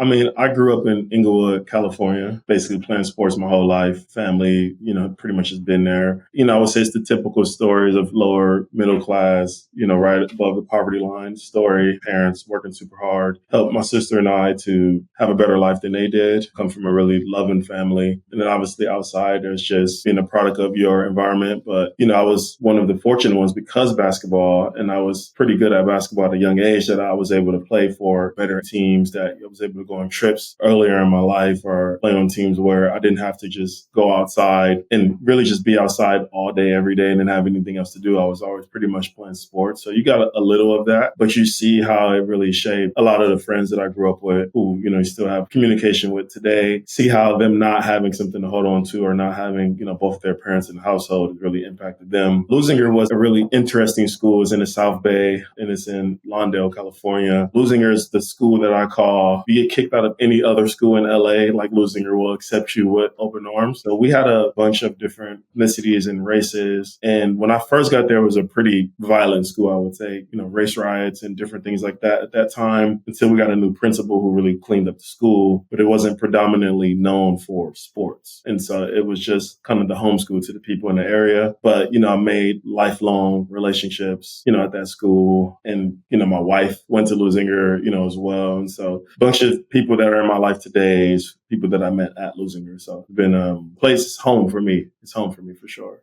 I mean, I grew up in Inglewood, California, basically playing sports my whole life. Family, pretty much has been there. I would say it's the typical stories of lower middle class, right above the poverty line story. Parents working super hard, helped my sister and I to have a better life than they did, come from a really loving family. And then obviously outside, there's just being a product of your environment. But, I was one of the fortunate ones because basketball, and I was pretty good at basketball at a young age that I was able to play for better teams, that I was able to go on trips earlier in my life or play on teams where I didn't have to just go outside and really just be outside all day, every day, and then have anything else to do. I was always pretty much playing sports. So you got a little of that, but you see how it really shaped a lot of the friends that I grew up with who, you still have communication with today. See how them not having something to hold on to or not having, both their parents in the household really impacted them. Lusinger was a really interesting school. It's in the South Bay and it's in Lawndale, California. Lusinger is the school that I call, you get kicked out of any other school in LA, like Lusinger will accept you with open arms. So we had a bunch of different ethnicities and races. And when I first got there, it was a pretty violent school, I would say, race riots and different things like that at that time, until we got a new principal who really cleaned up the school, but it wasn't predominantly known for sports. And so it was just kind of the homeschool to the people in the area. But, I made lifelong relationships, at that school. And, my wife went to Lusinger, as well. And so a bunch of people that are in my life today is people that I met at Lusinger. So it's been place home for me. It's home for me for sure.